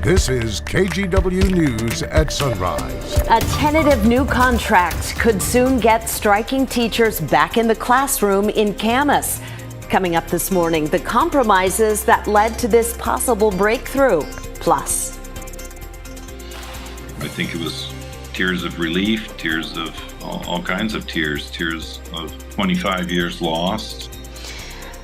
This is KGW News at Sunrise. A tentative new contract could soon get striking teachers back in the classroom in Camas. Coming up this morning, the compromises that led to this possible breakthrough. Plus, I think it was tears of relief, tears of all kinds of tears of 25 years lost.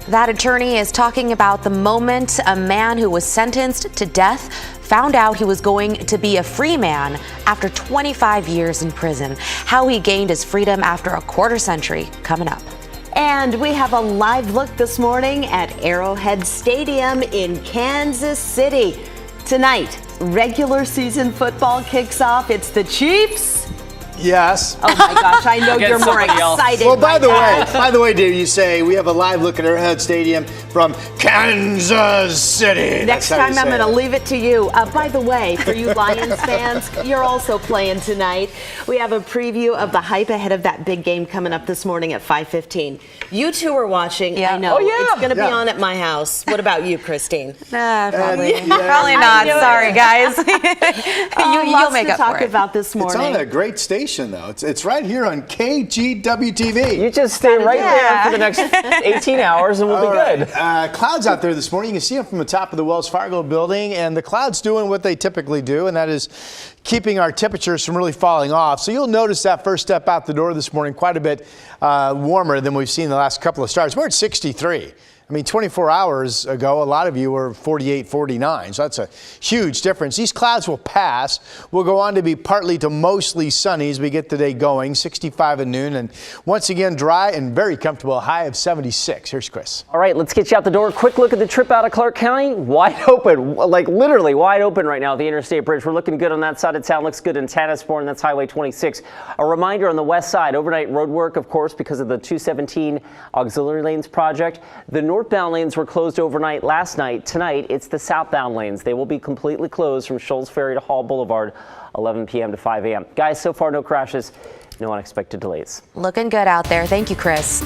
That attorney is talking about the moment a man who was sentenced to death found out he was going to be a free man after 25 years in prison. How he gained his freedom after a quarter century, coming up. and we have a live look this morning at Arrowhead Stadium in Kansas City. Tonight, regular season football kicks off. It's the Chiefs. Yes. Oh my gosh, I know you're more excited. Well, by the way, Dave, you say we have a live look at Arrowhead Stadium from Kansas City. Next time I'm going to leave it to you. By the way, for you Lions fans, you're also playing tonight. We have a preview of the hype ahead of that big game coming up this morning at 5:15. You two are watching. Yeah. I know. It's going to be on at my house. What about you, Christine? Probably not. Sorry, guys. You'll make up for it. Talk about this morning. It's on a great station, though. It's right here on KGW TV. You just stay right there for the next 18 hours and we'll be good. Clouds out there this morning. You can see them from the top of the Wells Fargo building, and the clouds doing what they typically do, and that is keeping our temperatures from really falling off. So you'll notice that first step out the door this morning quite a bit warmer than we've seen the last couple of stars. We're at 63. I mean, 24 hours ago, a lot of you were 48, 49, so that's a huge difference. These clouds will pass. We'll go on to be partly to mostly sunny as we get the day going, 65 at noon, and once again, dry and very comfortable, a high of 76. Here's Chris. All right, let's get you out the door. Quick look at the trip out of Clark County. Wide open, like literally wide open right now at the Interstate Bridge. We're looking good on that side of town. Looks good in Tannisbourne, and that's Highway 26. A reminder on the west side, overnight road work, of course, because of the 217 auxiliary lanes project. The northbound lanes were closed overnight last night. Tonight, it's the southbound lanes. They will be completely closed from Shoals Ferry to Hall Boulevard, 11 p.m. to 5 a.m. Guys, so far no crashes, no unexpected delays. Looking good out there. Thank you, Chris.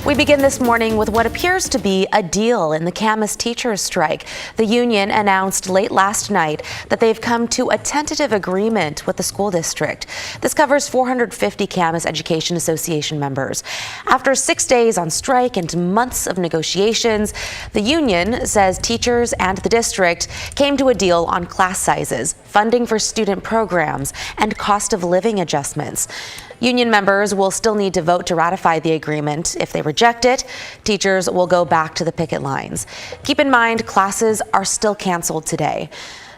We begin this morning with what appears to be a deal in the Camas teachers strike. The union announced late last night that they've come to a tentative agreement with the school district. This covers 450 Camas Education Association members. After 6 days on strike and months of negotiations, the union says teachers and the district came to a deal on class sizes, funding for student programs, and cost of living adjustments. Union members will still need to vote to ratify the agreement. If they reject it, teachers will go back to the picket lines. Keep in mind, classes are still canceled today.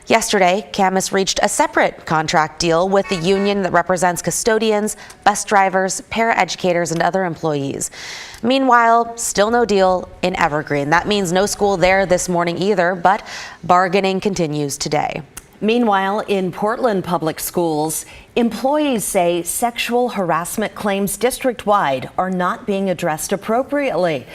Yesterday, Camas reached a separate contract deal with the union that represents custodians, bus drivers, paraeducators, and other employees. Meanwhile, still no deal in Evergreen. That means no school there this morning either, but bargaining continues today. Meanwhile, in Portland public schools, employees say sexual harassment claims district-wide are not being addressed appropriately.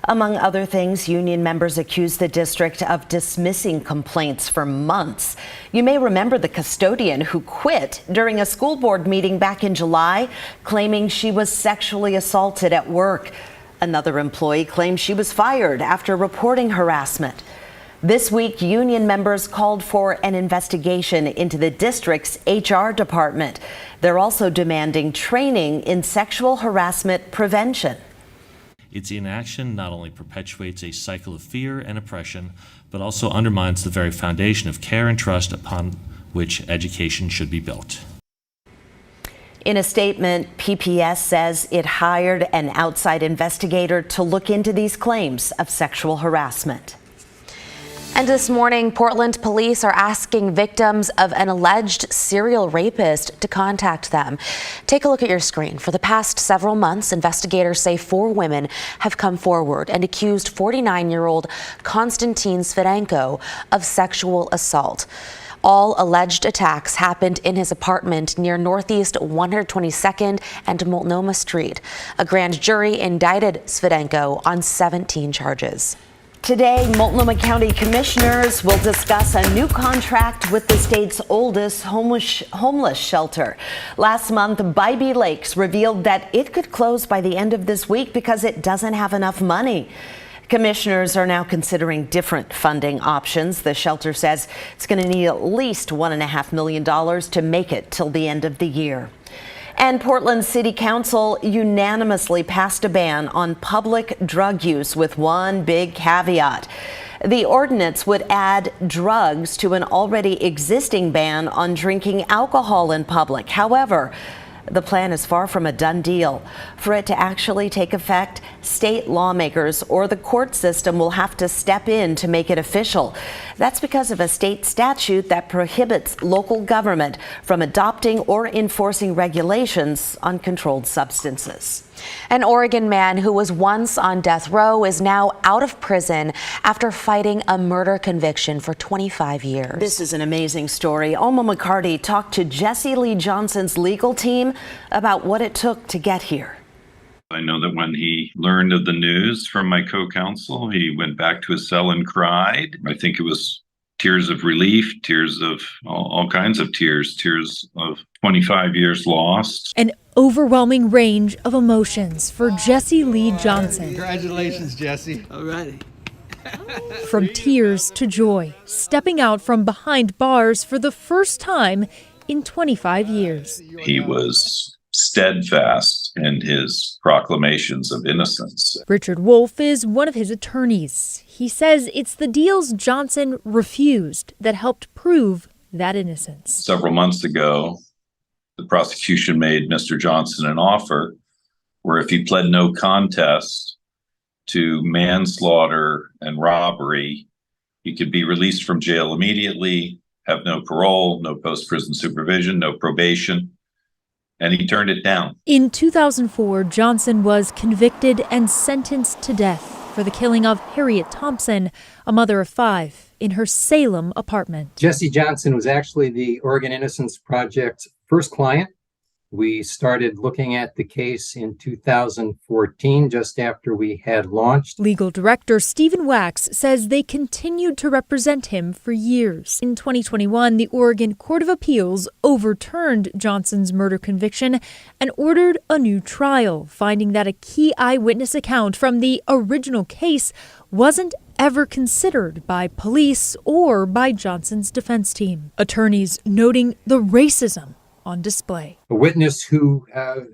Among other things, union members accuse the district of dismissing complaints for months. You may remember the custodian who quit during a school board meeting back in July, claiming she was sexually assaulted at work. Another employee claims she was fired after reporting harassment. This week, union members called for an investigation into the district's HR department. They're also demanding training in sexual harassment prevention. Its inaction not only perpetuates a cycle of fear and oppression, but also undermines the very foundation of care and trust upon which education should be built. In a statement, PPS says it hired an outside investigator to look into these claims of sexual harassment. And this morning, Portland police are asking victims of an alleged serial rapist to contact them. Take a look at your screen. For the past several months, investigators say 4 women have come forward and accused 49-year-old Konstantin Svidenko of sexual assault. All alleged attacks happened in his apartment near Northeast 122nd and Multnomah Street. A grand jury indicted Svidenko on 17 charges. Today, Multnomah County commissioners will discuss a new contract with the state's oldest homeless shelter. Last month, Bybee Lakes revealed that it could close by the end of this week because it doesn't have enough money. Commissioners are now considering different funding options. The shelter says it's going to need at least $1.5 million to make it till the end of the year. And Portland City Council unanimously passed a ban on public drug use with one big caveat. The ordinance would add drugs to an already existing ban on drinking alcohol in public. However, the plan is far from a done deal. For it to actually take effect, state lawmakers or the court system will have to step in to make it official. That's because of a state statute that prohibits local government from adopting or enforcing regulations on controlled substances. An Oregon man who was once on death row is now out of prison after fighting a murder conviction for 25 years. This is an amazing story. Alma McCarty talked to Jesse Lee Johnson's legal team about what it took to get here. I know that when he learned of the news from my co-counsel, he went back to his cell and cried. I think it was tears of relief, tears of all kinds of tears of 25 years lost. An overwhelming range of emotions for Jesse Lee Johnson. Congratulations, Jesse. All righty. From tears to joy, stepping out from behind bars for the first time in 25 years. He was steadfast in his proclamations of innocence. Richard Wolf is one of his attorneys. He says it's the deals Johnson refused that helped prove that innocence. Several months ago, the prosecution made Mr. Johnson an offer where if he pled no contest to manslaughter and robbery, he could be released from jail immediately, have no parole, no post-prison supervision, no probation. And he turned it down. In 2004, Johnson was convicted and sentenced to death for the killing of Harriet Thompson, a mother of 5, in her Salem apartment. Jesse Johnson was actually the Oregon Innocence Project's first client. We started looking at the case in 2014, just after we had launched. Legal director Stephen Wax says they continued to represent him for years. In 2021, the Oregon Court of Appeals overturned Johnson's murder conviction and ordered a new trial, finding that a key eyewitness account from the original case wasn't ever considered by police or by Johnson's defense team. Attorneys noting the racism on display. A witness who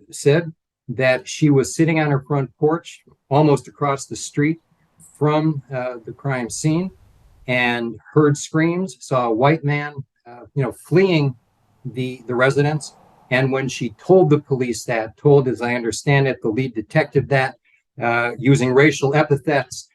said that she was sitting on her front porch almost across the street from the crime scene and heard screams, saw a white man fleeing the residence. And when she told the police that, told, as I understand it, the lead detective that, using racial epithets,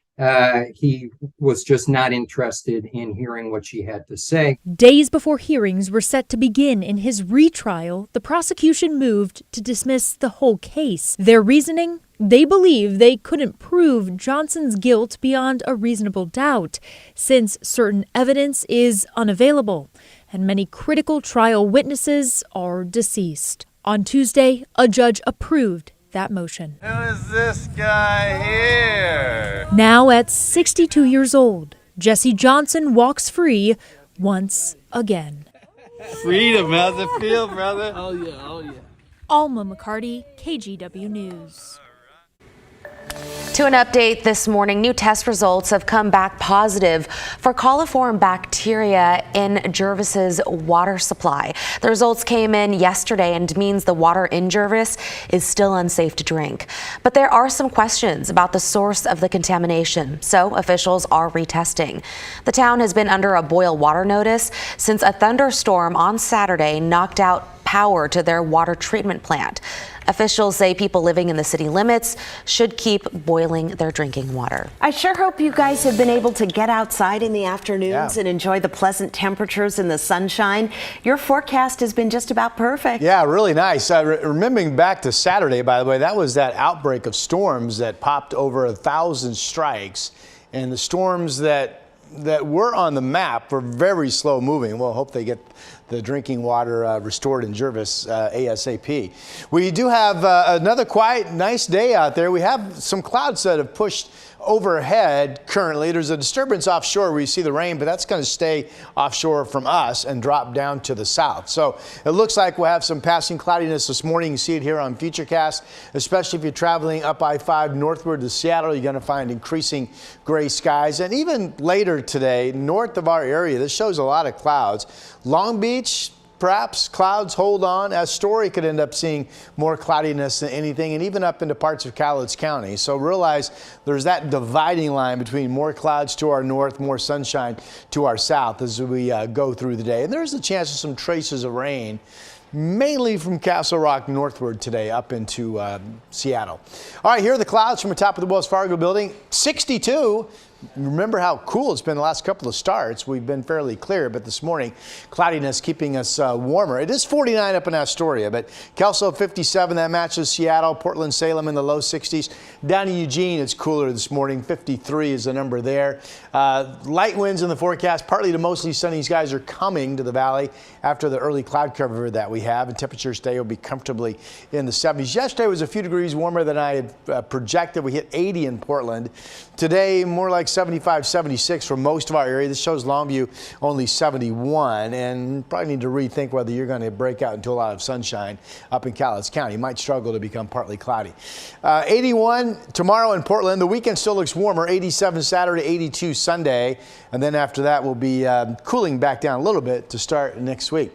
he was just not interested in hearing what she had to say. Days before hearings were set to begin in his retrial, the prosecution moved to dismiss the whole case. Their reasoning? They believe they couldn't prove Johnson's guilt beyond a reasonable doubt, since certain evidence is unavailable, and many critical trial witnesses are deceased. On Tuesday, a judge approved that motion. Who is this guy here? Now at 62 years old, Jesse Johnson walks free once again. Freedom, how's it feel, brother? Oh, yeah, oh, yeah. Alma McCarty, KGW News. To an update this morning, new test results have come back positive for coliform bacteria in Jervis's water supply. The results came in yesterday and means the water in Jervis is still unsafe to drink. But there are some questions about the source of the contamination, so officials are retesting. The town has been under a boil water notice since a thunderstorm on Saturday knocked out power to their water treatment plant. Officials say people living in the city limits should keep boiling their drinking water. I sure hope you guys have been able to get outside in the afternoons and enjoy the pleasant temperatures and the sunshine. Your forecast has been just about perfect. Yeah, really nice. Remembering back to Saturday, by the way, that was that outbreak of storms that popped over 1,000 strikes. And the storms that were on the map were very slow moving. We'll hope they get the drinking water restored in Jervis ASAP. We do have another quiet, nice day out there. We have some clouds that have pushed overhead currently. There's a disturbance offshore where you see the rain, but that's going to stay offshore from us and drop down to the south. So it looks like we'll have some passing cloudiness this morning. You see it here on Futurecast, especially if you're traveling up I-5 northward to Seattle. You're going to find increasing gray skies. And even later today, north of our area, this shows a lot of clouds. Long Beach, perhaps clouds hold on. Astoria could end up seeing more cloudiness than anything, and even up into parts of Cowlitz County. So realize there's that dividing line between more clouds to our north, more sunshine to our south as we go through the day. And there's a chance of some traces of rain, mainly from Castle Rock northward today up into Seattle. All right, here are the clouds from the top of the Wells Fargo building. 62. Remember how cool it's been the last couple of starts. We've been fairly clear, but this morning, cloudiness keeping us warmer. It is 49 up in Astoria, but Kelso 57, that matches Seattle. Portland, Salem in the low 60s. Down in Eugene, it's cooler this morning. 53 is the number there. Light winds in the forecast. Partly to mostly sunny skies are coming to the valley after the early cloud cover that we have, and temperatures today will be comfortably in the 70s. Yesterday was a few degrees warmer than I had projected. We hit 80 in Portland. Today, more like 75, 76 for most of our area. This shows Longview only 71, and probably need to rethink whether you're going to break out into a lot of sunshine up in Cowlitz County. You might struggle to become partly cloudy. 81 tomorrow in Portland. The weekend still looks warmer. 87 Saturday, 82 Sunday, and then after that we'll be cooling back down a little bit to start next week.